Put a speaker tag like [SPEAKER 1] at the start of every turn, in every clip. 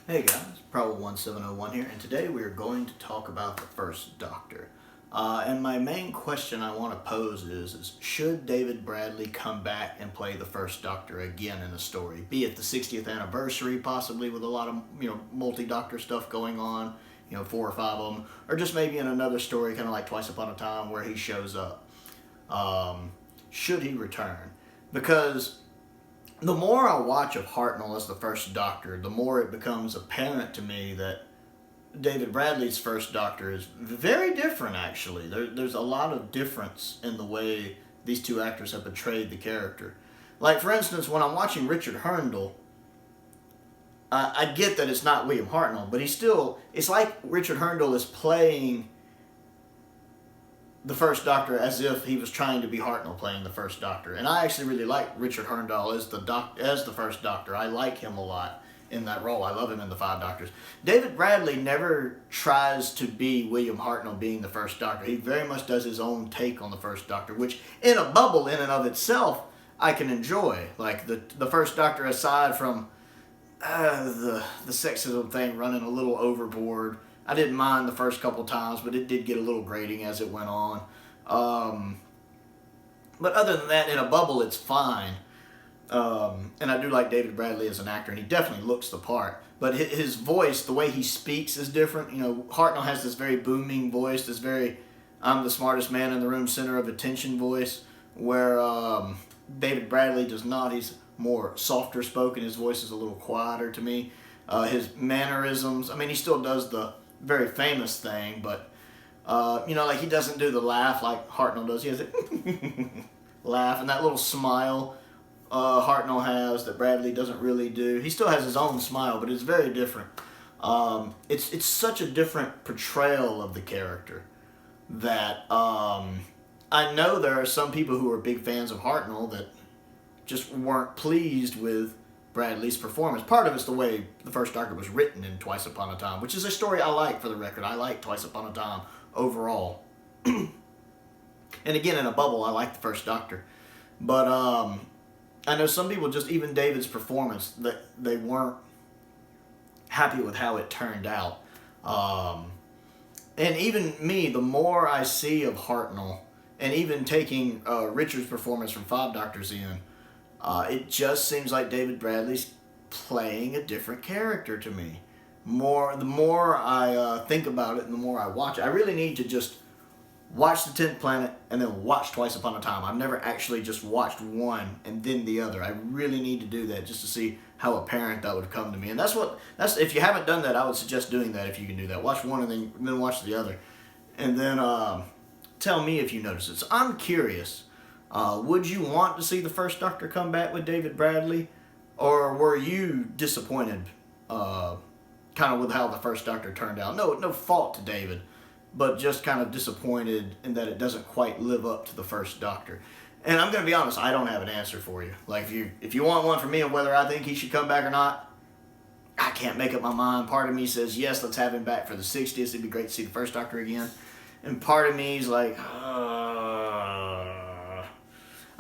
[SPEAKER 1] Hey guys, Probable1701 here, and today we are going to talk about the First Doctor. And my main question I want to pose is should David Bradley come back and play the First Doctor again in a story? Be it the 60th anniversary, possibly with a lot of, multi-Doctor stuff going on, 4 or 5 of them, or just maybe in another story, kind of like Twice Upon a Time, where he shows up. Should he return? Because the more I watch of Hartnell as the First Doctor, the more it becomes apparent to me that David Bradley's First Doctor is very different, actually. There's a lot of difference in the way these two actors have portrayed the character. Like, for instance, when I'm watching Richard Herndl, I get that it's not William Hartnell, but it's like Richard Herndl is playing the First Doctor as if he was trying to be Hartnell playing the First Doctor. And I actually really like Richard Herndl as the First Doctor. I like him a lot in that role. I love him in the 5 Doctors. David Bradley never tries to be William Hartnell being the First Doctor. He very much does his own take on the First Doctor, which in a bubble in and of itself I can enjoy. Like the First Doctor, aside from the sexism thing running a little overboard, I didn't mind the first couple times, but it did get a little grating as it went on. But other than that, in a bubble, it's fine. And I do like David Bradley as an actor, and he definitely looks the part. But his voice, the way he speaks, is different. Hartnell has this very booming voice, this very I'm the smartest man in the room, center of attention voice, where David Bradley does not. He's more softer spoken. His voice is a little quieter to me. His mannerisms, he still does the very famous thing, but like he doesn't do the laugh like Hartnell does. He has a laugh and that little smile Hartnell has that Bradley doesn't really do. He still has his own smile, but it's very different. It's such a different portrayal of the character that I know there are some people who are big fans of Hartnell that just weren't pleased with Bradley's performance. Part of it's the way the First Doctor was written in Twice Upon a Time, which is a story I like, for the record. I like Twice Upon a Time overall. And again, in a bubble, I like the First Doctor. But I know some people, just even David's performance, that they weren't happy with how it turned out. And even me, the more I see of Hartnell, and even taking Richard's performance from 5 Doctors in, it just seems like David Bradley's playing a different character to me. The more I think about it and the more I watch it, I really need to just watch The 10th Planet and then watch Twice Upon a Time. I've never actually just watched one and then the other. I really need to do that just to see how apparent that would come to me. And that's if you haven't done that, I would suggest doing that if you can do that. Watch one and then watch the other. And then tell me if you notice it. So I'm curious. Would you want to see the First Doctor come back with David Bradley? Or were you disappointed kind of with how the First Doctor turned out? No fault to David, but just kind of disappointed in that it doesn't quite live up to the First Doctor. And I'm going to be honest, I don't have an answer for you. Like, if you want one from me on whether I think he should come back or not, I can't make up my mind. Part of me says, yes, let's have him back for the 60th. It'd be great to see the First Doctor again. And part of me is like,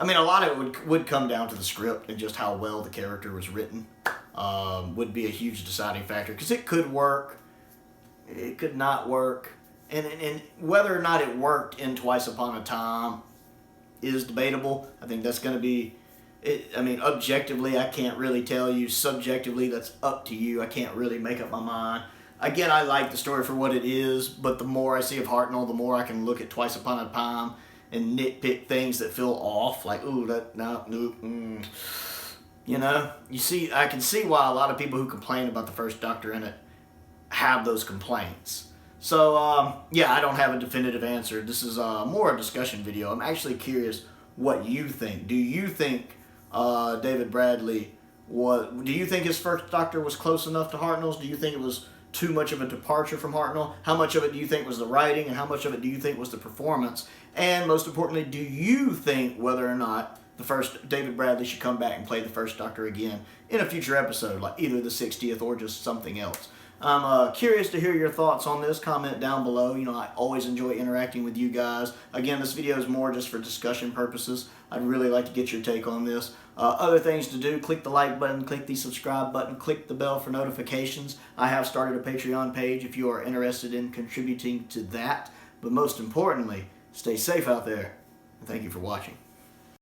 [SPEAKER 1] a lot of it would come down to the script and just how well the character was written. Would be a huge deciding factor, because it could work, it could not work, and whether or not it worked in Twice Upon a Time is debatable. I think that's going to be, objectively I can't really tell you. Subjectively, that's up to you. I can't really make up my mind. Again, I like the story for what it is, but the more I see of Hartnell, the more I can look at Twice Upon a Time and nitpick things that feel off, like, ooh, that, no, nope, you see, I can see why a lot of people who complain about the First Doctor in it have those complaints. So, I don't have a definitive answer. This is more a discussion video. I'm actually curious what you think. Do you think David Bradley do you think his First Doctor was close enough to Hartnell's? Do you think it was too much of a departure from Hartnell? How much of it do you think was the writing, and how much of it do you think was the performance? And most importantly, do you think whether or not David Bradley should come back and play the First Doctor again in a future episode, like either the 60th or just something else? I'm curious to hear your thoughts on this. Comment down below. I always enjoy interacting with you guys. Again, this video is more just for discussion purposes. I'd really like to get your take on this. Other things to do, click the like button, click the subscribe button, click the bell for notifications. I have started a Patreon page if you are interested in contributing to that. But most importantly, stay safe out there, and thank you for watching.